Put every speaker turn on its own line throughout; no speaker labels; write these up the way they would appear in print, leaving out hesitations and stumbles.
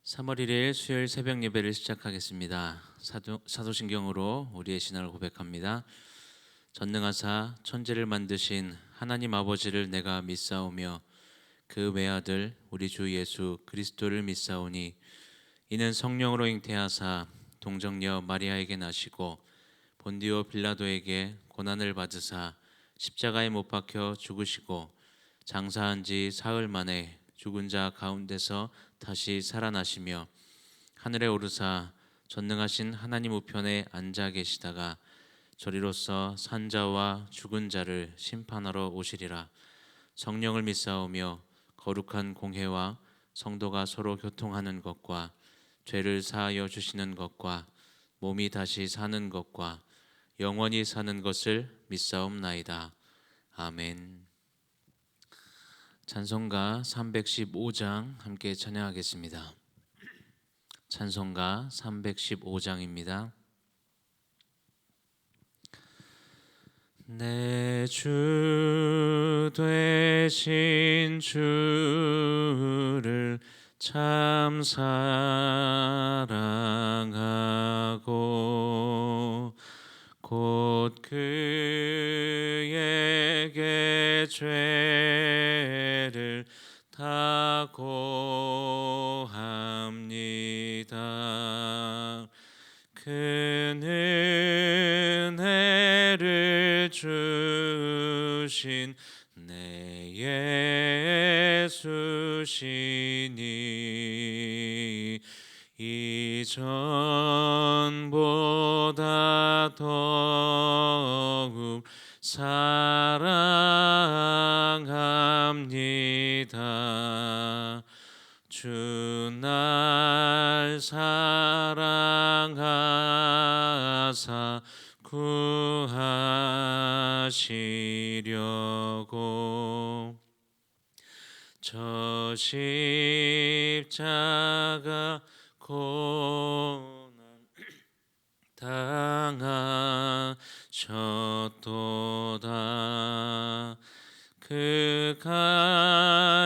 3월 1일 수요일 새벽 예배를 시작하겠습니다. 사도신경으로 우리의 신앙을 고백합니다. 전능하사 천지를 만드신 하나님 아버지를 내가 믿사오며 그 외아들 우리 주 예수 그리스도를 믿사오니 이는 성령으로 잉태하사 동정녀 마리아에게 나시고 본디오 빌라도에게 고난을 받으사 십자가에 못 박혀 죽으시고 장사한 지 사흘 만에 죽은 자 가운데서 다시 살아나시며 하늘에 오르사 전능하신 하나님 우편에 앉아 계시다가 저리로서 산자와 죽은 자를 심판하러 오시리라. 성령을 믿사오며 거룩한 공회와 성도가 서로 교통하는 것과 죄를 사하여 주시는 것과 몸이 다시 사는 것과 영원히 사는 것을 믿사옵나이다. 아멘. 찬송가 315장 함께 찬양하겠습니다. 찬송가 315장입니다. 내 주 되신 주를 참 사랑하고 곧 그에게 죄를 다 고합니다. 큰 은혜를 주신 내 예수시니 이전보다 더욱 사랑합니다. 주 날 사랑하사 구하시려고 저 십자가 고난 당하셨도다. 그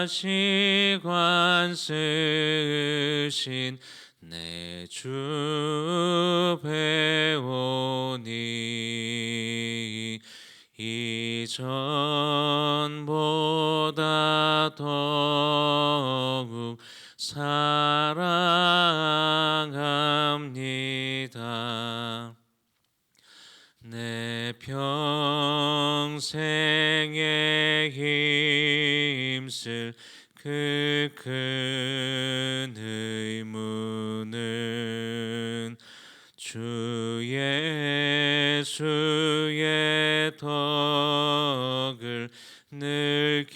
가시관 쓰신 내 주 배우니 이전보다 더욱 사랑합니다. 내 평생에 힘쓸 그 큰 의무는 주 예수의 덕을 늘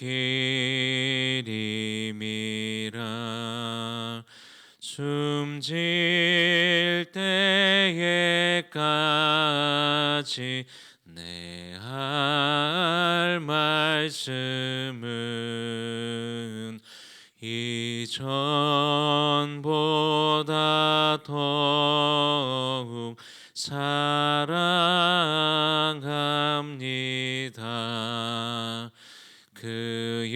기림이라. 숨질 때에까지 내 할 말씀은 이전보다 더욱 사랑합니다. 그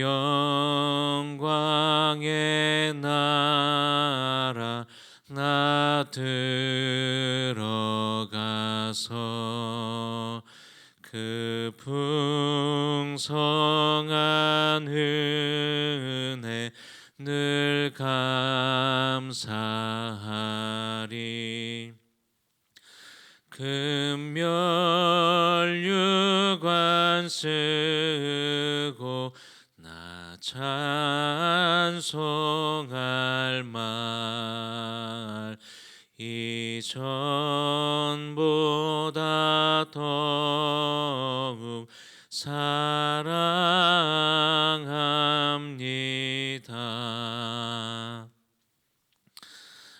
영광의 나라 나 들어가서 그 풍성한 은혜 늘 감사하리. 금멸유관 쓰고 나 찬송할 말 이전보다 더욱 사랑합니다.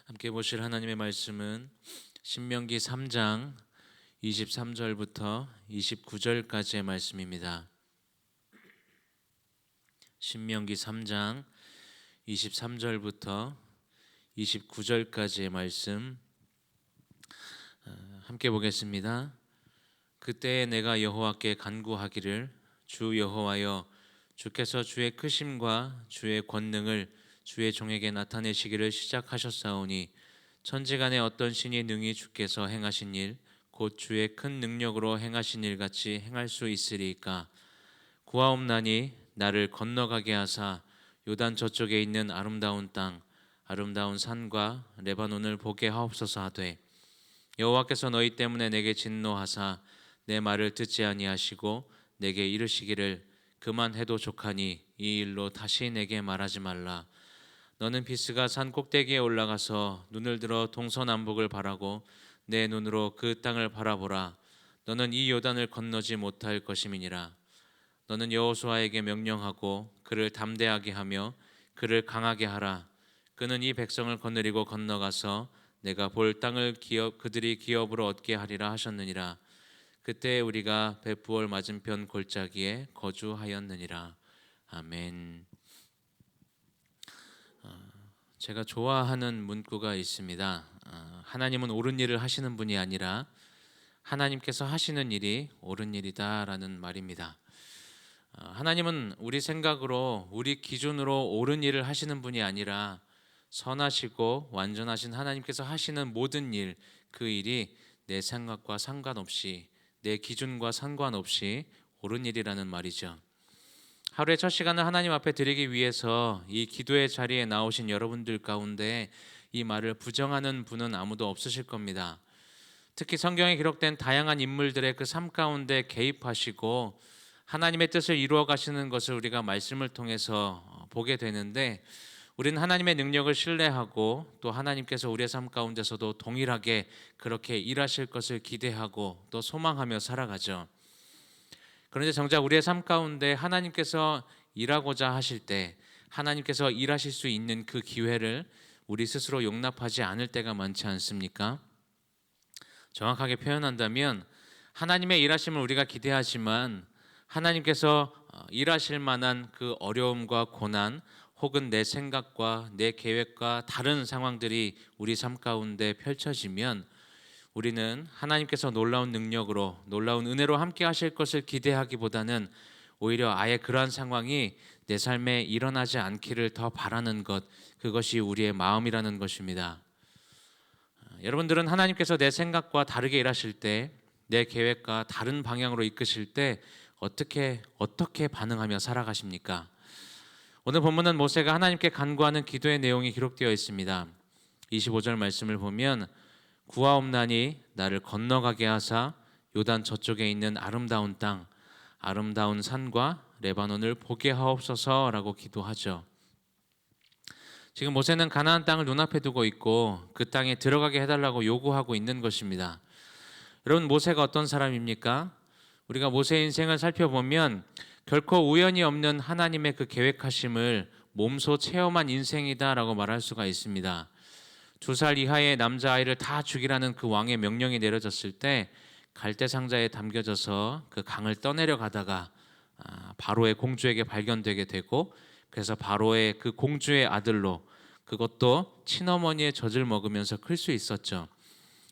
함께 보실 하나님의 말씀은 신명기 3장 23절부터 29절까지의 말씀입니다. 신명기 3장 23절부터 29절까지의 말씀 함께 보겠습니다. 그때에 내가 여호와께 간구하기를 주 여호와여 주께서 주의 크심과 주의 권능을 주의 종에게 나타내시기를 시작하셨사오니 천지간에 어떤 신이 능히 주께서 행하신 일 곧 주의 큰 능력으로 행하신 일 같이 행할 수 있으리이까. 구하옵나니 나를 건너가게 하사 요단 저쪽에 있는 아름다운 땅 아름다운 산과 레바논을 보게 하옵소서 하되, 여호와께서 너희 때문에 내게 진노하사 내 말을 듣지 아니하시고 내게 이르시기를 그만해도 족하니 이 일로 다시 내게 말하지 말라. 너는 비스가 산 꼭대기에 올라가서 눈을 들어 동서남북을 바라고 내 눈으로 그 땅을 바라보라. 너는 이 요단을 건너지 못할 것임이니라. 너는 여호수아에게 명령하고 그를 담대하게 하며 그를 강하게 하라. 그는 이 백성을 거느리고 건너가서 내가 볼 땅을 그들이 기업으로 얻게 하리라 하셨느니라. 그때 우리가 벳부올 맞은편 골짜기에 거주하였느니라. 아멘. 제가 좋아하는 문구가 있습니다. 하나님은 옳은 일을 하시는 분이 아니라 하나님께서 하시는 일이 옳은 일이다라는 말입니다. 하나님은 우리 생각으로 우리 기준으로 옳은 일을 하시는 분이 아니라 선하시고 완전하신 하나님께서 하시는 모든 일, 그 일이 내 생각과 상관없이 내 기준과 상관없이 옳은 일이라는 말이죠. 하루의 첫 시간을 하나님 앞에 드리기 위해서 이 기도의 자리에 나오신 여러분들 가운데 이 말을 부정하는 분은 아무도 없으실 겁니다. 특히 성경에 기록된 다양한 인물들의 그 삶 가운데 개입하시고 하나님의 뜻을 이루어 가시는 것을 우리가 말씀을 통해서 보게 되는데, 우리는 하나님의 능력을 신뢰하고 또 하나님께서 우리의 삶 가운데서도 동일하게 그렇게 일하실 것을 기대하고 또 소망하며 살아가죠. 그런데 정작 우리의 삶 가운데 하나님께서 일하고자 하실 때, 하나님께서 일하실 수 있는 그 기회를 우리 스스로 용납하지 않을 때가 많지 않습니까? 정확하게 표현한다면 하나님의 일하심을 우리가 기대하지만 하나님께서 일하실 만한 그 어려움과 고난 혹은 내 생각과 내 계획과 다른 상황들이 우리 삶 가운데 펼쳐지면 우리는 하나님께서 놀라운 능력으로 놀라운 은혜로 함께 하실 것을 기대하기보다는 오히려 아예 그러한 상황이 내 삶에 일어나지 않기를 더 바라는 것, 그것이 우리의 마음이라는 것입니다. 여러분들은 하나님께서 내 생각과 다르게 일하실 때, 내 계획과 다른 방향으로 이끄실 때 어떻게 반응하며 살아가십니까? 오늘 본문은 모세가 하나님께 간구하는 기도의 내용이 기록되어 있습니다. 25절 말씀을 보면 구하옵나니 나를 건너가게 하사 요단 저쪽에 있는 아름다운 땅 아름다운 산과 레바논을 보게 하옵소서라고 기도하죠. 지금 모세는 가나안 땅을 눈앞에 두고 있고 그 땅에 들어가게 해달라고 요구하고 있는 것입니다. 여러분, 모세가 어떤 사람입니까? 우리가 모세의 인생을 살펴보면 결코 우연이 없는 하나님의 그 계획하심을 몸소 체험한 인생이다라고 말할 수가 있습니다. 2살 이하의 남자아이를 다 죽이라는 그 왕의 명령이 내려졌을 때 갈대 상자에 담겨져서 그 강을 떠내려 가다가 바로의 공주에게 발견되게 되고, 그래서 바로의 그 공주의 아들로, 그것도 친어머니의 젖을 먹으면서 클 수 있었죠.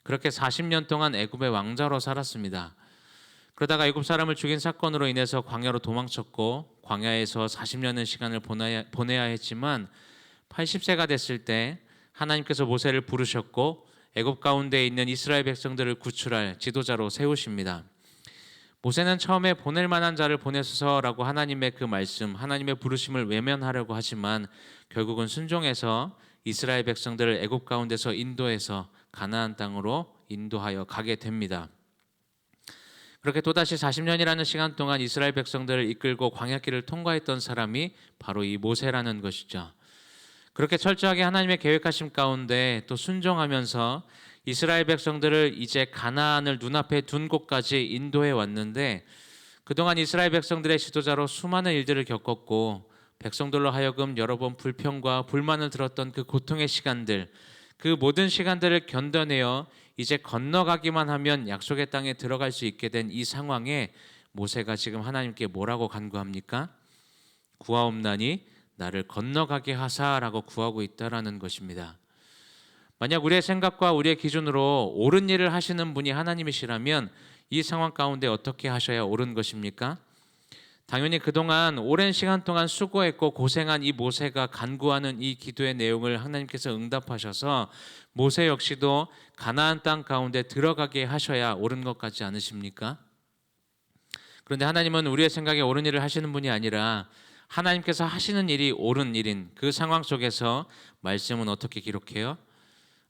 그렇게 40년 동안 애굽의 왕자로 살았습니다. 그러다가 애굽 사람을 죽인 사건으로 인해서 광야로 도망쳤고 광야에서 40년의 시간을 보내야 했지만 80세가 됐을 때 하나님께서 모세를 부르셨고 애굽 가운데 있는 이스라엘 백성들을 구출할 지도자로 세우십니다. 모세는 처음에 보낼 만한 자를 보내소서라고 하나님의 그 말씀, 하나님의 부르심을 외면하려고 하지만 결국은 순종해서 이스라엘 백성들을 애굽 가운데서 인도해서 가나안 땅으로 인도하여 가게 됩니다. 그렇게 또다시 40년이라는 시간 동안 이스라엘 백성들을 이끌고 광야길을 통과했던 사람이 바로 이 모세라는 것이죠. 그렇게 철저하게 하나님의 계획하심 가운데 또 순종하면서 이스라엘 백성들을 이제 가나안을 눈앞에 둔 곳까지 인도해 왔는데, 그동안 이스라엘 백성들의 지도자로 수많은 일들을 겪었고 백성들로 하여금 여러 번 불평과 불만을 들었던 그 고통의 시간들, 그 모든 시간들을 견뎌내어 이제 건너가기만 하면 약속의 땅에 들어갈 수 있게 된 이 상황에 모세가 지금 하나님께 뭐라고 간구합니까? 구하옵나니 나를 건너가게 하사라고 구하고 있다라는 것입니다. 만약 우리의 생각과 우리의 기준으로 옳은 일을 하시는 분이 하나님이시라면 이 상황 가운데 어떻게 하셔야 옳은 것입니까? 당연히 그동안 오랜 시간 동안 수고했고 고생한 이 모세가 간구하는 이 기도의 내용을 하나님께서 응답하셔서 모세 역시도 가나안 땅 가운데 들어가게 하셔야 옳은 것 같지 않으십니까? 그런데 하나님은 우리의 생각에 옳은 일을 하시는 분이 아니라 하나님께서 하시는 일이 옳은 일인 그 상황 속에서 말씀은 어떻게 기록해요?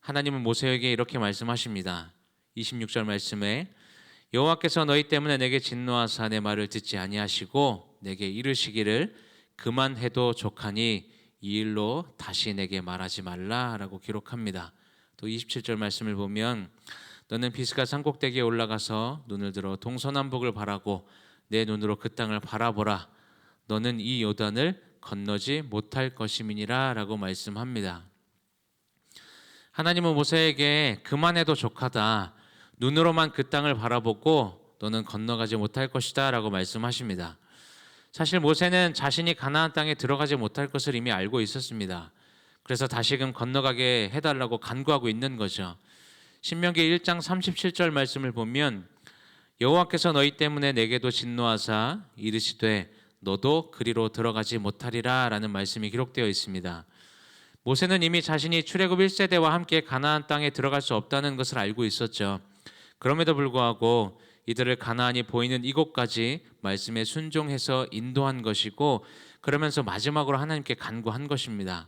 하나님은 모세에게 이렇게 말씀하십니다. 26절 말씀에 여호와께서 너희 때문에 내게 진노하사 내 말을 듣지 아니하시고 내게 이르시기를 그만해도 족하니 이 일로 다시 내게 말하지 말라라고 기록합니다. 또 27절 말씀을 보면 너는 비스가 산꼭대기에 올라가서 눈을 들어 동서남북을 바라고 내 눈으로 그 땅을 바라보라. 너는 이 요단을 건너지 못할 것임이니라 라고 말씀합니다. 하나님은 모세에게 그만해도 족하다. 눈으로만 그 땅을 바라보고 너는 건너가지 못할 것이다 라고 말씀하십니다. 사실 모세는 자신이 가나안 땅에 들어가지 못할 것을 이미 알고 있었습니다. 그래서 다시금 건너가게 해달라고 간구하고 있는 거죠. 신명기 1장 37절 말씀을 보면 여호와께서 너희 때문에 내게도 진노하사 이르시되 너도 그리로 들어가지 못하리라 라는 말씀이 기록되어 있습니다. 모세는 이미 자신이 출애굽 1세대와 함께 가나안 땅에 들어갈 수 없다는 것을 알고 있었죠. 그럼에도 불구하고 이들을 가나안이 보이는 이곳까지 말씀에 순종해서 인도한 것이고 그러면서 마지막으로 하나님께 간구한 것입니다.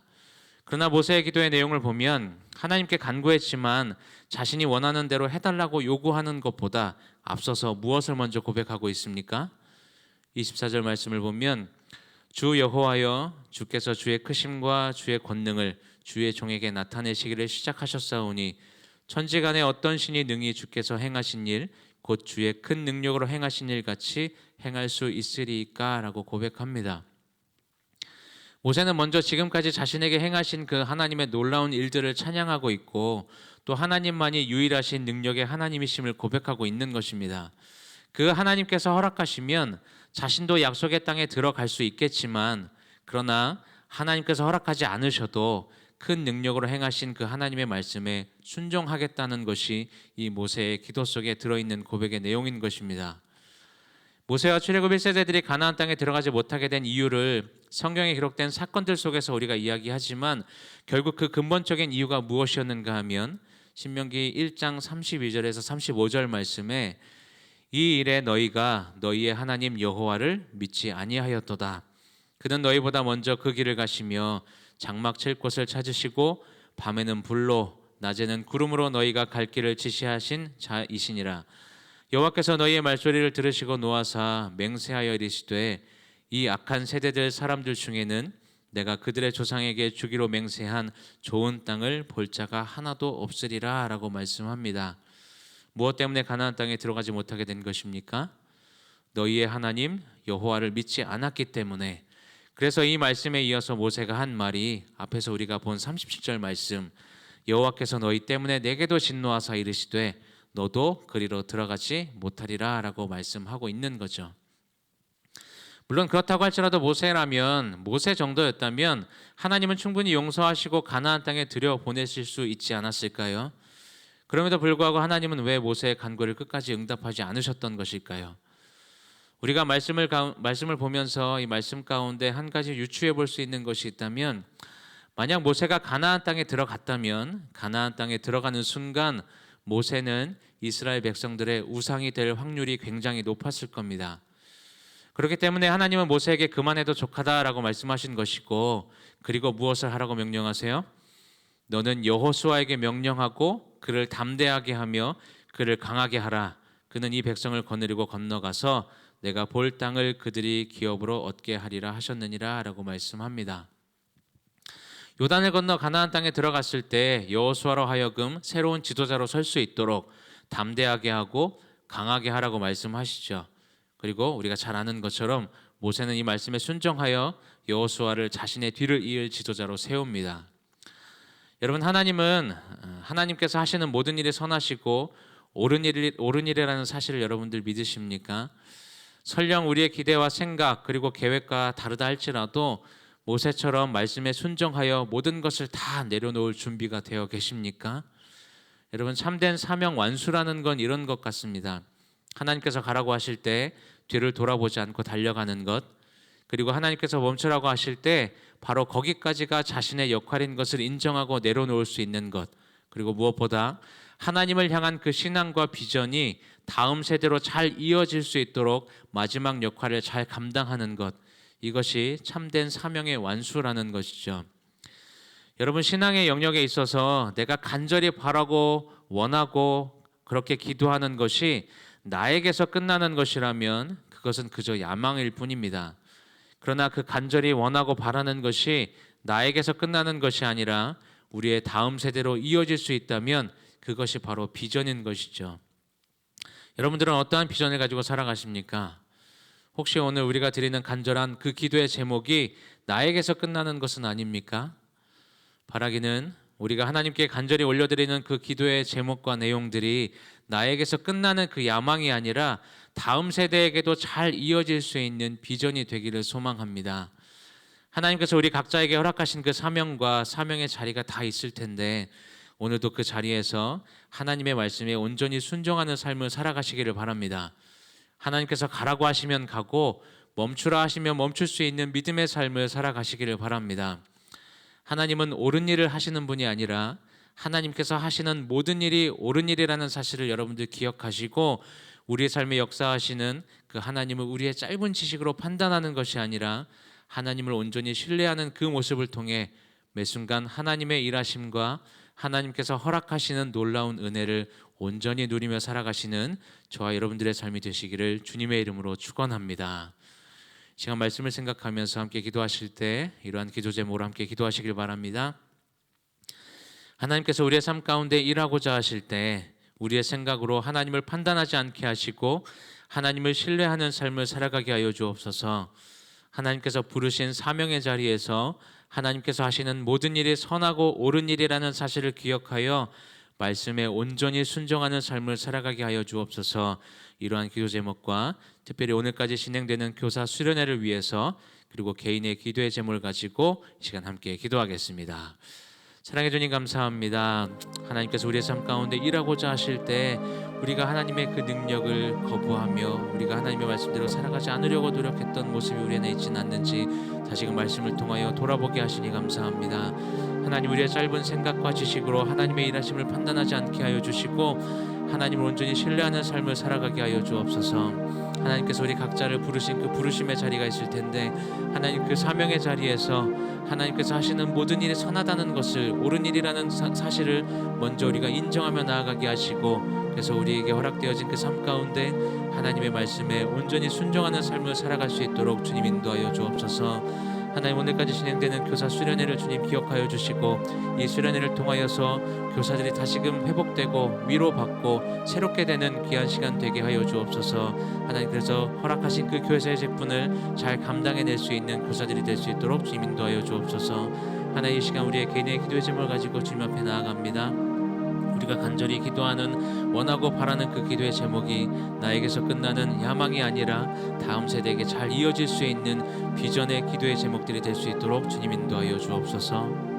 그러나 모세의 기도의 내용을 보면 하나님께 간구했지만 자신이 원하는 대로 해달라고 요구하는 것보다 앞서서 무엇을 먼저 고백하고 있습니까? 24절 말씀을 보면 주 여호와여 주께서 주의 크심과 주의 권능을 주의 종에게 나타내시기를 시작하셨사오니 천지간에 어떤 신이 능히 주께서 행하신 일 곧 주의 큰 능력으로 행하신 일 같이 행할 수 있으리까 라고 고백합니다. 모세는 먼저 지금까지 자신에게 행하신 그 하나님의 놀라운 일들을 찬양하고 있고 또 하나님만이 유일하신 능력의 하나님이심을 고백하고 있는 것입니다. 그 하나님께서 허락하시면 자신도 약속의 땅에 들어갈 수 있겠지만 그러나 하나님께서 허락하지 않으셔도 큰 능력으로 행하신 그 하나님의 말씀에 순종하겠다는 것이 이 모세의 기도 속에 들어있는 고백의 내용인 것입니다. 모세와 출애굽 1세대들이 가나안 땅에 들어가지 못하게 된 이유를 성경에 기록된 사건들 속에서 우리가 이야기하지만 결국 그 근본적인 이유가 무엇이었는가 하면 신명기 1장 32절에서 35절 말씀에 이 일에 너희가 너희의 하나님 여호와를 믿지 아니하였도다. 그는 너희보다 먼저 그 길을 가시며 장막 칠 곳을 찾으시고 밤에는 불로 낮에는 구름으로 너희가 갈 길을 지시하신 자이시니라. 여호와께서 너희의 말소리를 들으시고 노하사 맹세하여 이르시되 이 악한 세대들 사람들 중에는 내가 그들의 조상에게 주기로 맹세한 좋은 땅을 볼 자가 하나도 없으리라 라고 말씀합니다. 무엇 때문에 가나안 땅에 들어가지 못하게 된 것입니까? 너희의 하나님 여호와를 믿지 않았기 때문에. 그래서 이 말씀에 이어서 모세가 한 말이 앞에서 우리가 본 37절 말씀 여호와께서 너희 때문에 내게도 진노하사 이르시되 너도 그리로 들어가지 못하리라 라고 말씀하고 있는 거죠. 물론 그렇다고 할지라도 모세 정도였다면 하나님은 충분히 용서하시고 가나안 땅에 들여보내실 수 있지 않았을까요? 그럼에도 불구하고 하나님은 왜 모세의 간구를 끝까지 응답하지 않으셨던 것일까요? 우리가 말씀을 보면서 이 말씀 가운데 한 가지 유추해 볼 수 있는 것이 있다면 만약 모세가 가나안 땅에 들어갔다면 가나안 땅에 들어가는 순간 모세는 이스라엘 백성들의 우상이 될 확률이 굉장히 높았을 겁니다. 그렇기 때문에 하나님은 모세에게 그만해도 족하다라고 말씀하신 것이고 그리고 무엇을 하라고 명령하세요? 너는 여호수아에게 명령하고 그를 담대하게 하며 그를 강하게 하라. 그는 이 백성을 거느리고 건너가서 내가 볼 땅을 그들이 기업으로 얻게 하리라 하셨느니라 라고 말씀합니다. 요단을 건너 가나안 땅에 들어갔을 때 여호수아로 하여금 새로운 지도자로 설 수 있도록 담대하게 하고 강하게 하라고 말씀하시죠. 그리고 우리가 잘 아는 것처럼 모세는 이 말씀에 순종하여 여호수아를 자신의 뒤를 이을 지도자로 세웁니다. 여러분, 하나님은 하나님께서 하시는 모든 일이 선하시고 옳은 일이라는 사실을 여러분들 믿으십니까? 설령 우리의 기대와 생각 그리고 계획과 다르다 할지라도 모세처럼 말씀에 순종하여 모든 것을 다 내려놓을 준비가 되어 계십니까? 여러분, 참된 사명 완수라는 건 이런 것 같습니다. 하나님께서 가라고 하실 때 뒤를 돌아보지 않고 달려가는 것, 그리고 하나님께서 멈추라고 하실 때 바로 거기까지가 자신의 역할인 것을 인정하고 내려놓을 수 있는 것, 그리고 무엇보다 하나님을 향한 그 신앙과 비전이 다음 세대로 잘 이어질 수 있도록 마지막 역할을 잘 감당하는 것, 이것이 참된 사명의 완수라는 것이죠. 여러분, 신앙의 영역에 있어서 내가 간절히 바라고 원하고 그렇게 기도하는 것이 나에게서 끝나는 것이라면 그것은 그저 야망일 뿐입니다. 그러나 그 간절히 원하고 바라는 것이 나에게서 끝나는 것이 아니라 우리의 다음 세대로 이어질 수 있다면 그것이 바로 비전인 것이죠. 여러분들은 어떠한 비전을 가지고 살아가십니까? 혹시 오늘 우리가 드리는 간절한 그 기도의 제목이 나에게서 끝나는 것은 아닙니까? 바라기는 우리가 하나님께 간절히 올려드리는 그 기도의 제목과 내용들이 나에게서 끝나는 그 야망이 아니라 다음 세대에게도 잘 이어질 수 있는 비전이 되기를 소망합니다. 하나님께서 우리 각자에게 허락하신 그 사명과 사명의 자리가 다 있을 텐데 오늘도 그 자리에서 하나님의 말씀에 온전히 순종하는 삶을 살아가시기를 바랍니다. 하나님께서 가라고 하시면 가고 멈추라 하시면 멈출 수 있는 믿음의 삶을 살아가시기를 바랍니다. 하나님은 옳은 일을 하시는 분이 아니라 하나님께서 하시는 모든 일이 옳은 일이라는 사실을 여러분들 기억하시고 우리의 삶에 역사하시는 그 하나님을 우리의 짧은 지식으로 판단하는 것이 아니라 하나님을 온전히 신뢰하는 그 모습을 통해 매 순간 하나님의 일하심과 하나님께서 허락하시는 놀라운 은혜를 온전히 누리며 살아가시는 저와 여러분들의 삶이 되시기를 주님의 이름으로 축원합니다. 시간 말씀을 생각하면서 함께 기도하실 때 이러한 기도 제목으로 함께 기도하시길 바랍니다. 하나님께서 우리의 삶 가운데 일하고자 하실 때 우리의 생각으로 하나님을 판단하지 않게 하시고 하나님을 신뢰하는 삶을 살아가게 하여 주옵소서. 하나님께서 부르신 사명의 자리에서 하나님께서 하시는 모든 일이 선하고 옳은 일이라는 사실을 기억하여 말씀에 온전히 순종하는 삶을 살아가게 하여 주옵소서. 이러한 기도 제목과 특별히 오늘까지 진행되는 교사 수련회를 위해서 그리고 개인의 기도의 제목을 가지고 이 시간 함께 기도하겠습니다. 사랑해 주님 감사합니다. 하나님께서 우리의 삶 가운데 일하고자 하실 때 우리가 하나님의 그 능력을 거부하며 우리가 하나님의 말씀대로 살아가지 않으려고 노력했던 모습이 우리 안에 있지는 않는지 다시금 말씀을 통하여 돌아보게 하시니 감사합니다. 하나님, 우리의 짧은 생각과 지식으로 하나님의 일하심을 판단하지 않게 하여 주시고 하나님을 온전히 신뢰하는 삶을 살아가게 하여 주옵소서. 하나님께서 우리 각자를 부르신 그 부르심의 자리가 있을 텐데 하나님 그 사명의 자리에서 하나님께서 하시는 모든 일이 선하다는 것을 옳은 일이라는 사실을 먼저 우리가 인정하며 나아가게 하시고 그래서 우리에게 허락되어진 그 삶 가운데 하나님의 말씀에 온전히 순종하는 삶을 살아갈 수 있도록 주님 인도하여 주옵소서. 하나님, 오늘까지 진행되는 교사 수련회를 주님 기억하여 주시고 이 수련회를 통하여서 교사들이 다시금 회복되고 위로받고 새롭게 되는 귀한 시간 되게 하여 주옵소서. 하나님, 그래서 허락하신 그 교회사의 직분을 잘 감당해낼 수 있는 교사들이 될 수 있도록 주님 인도하여 주옵소서. 하나님, 이 시간 우리의 개인의 기도의 제목을 가지고 주님 앞에 나아갑니다. 우리가 간절히 기도하는 원하고 바라는 그 기도의 제목이 나에게서 끝나는 야망이 아니라 다음 세대에게 잘 이어질 수 있는 비전의 기도의 제목들이 될 수 있도록 주님 인도하여 주옵소서.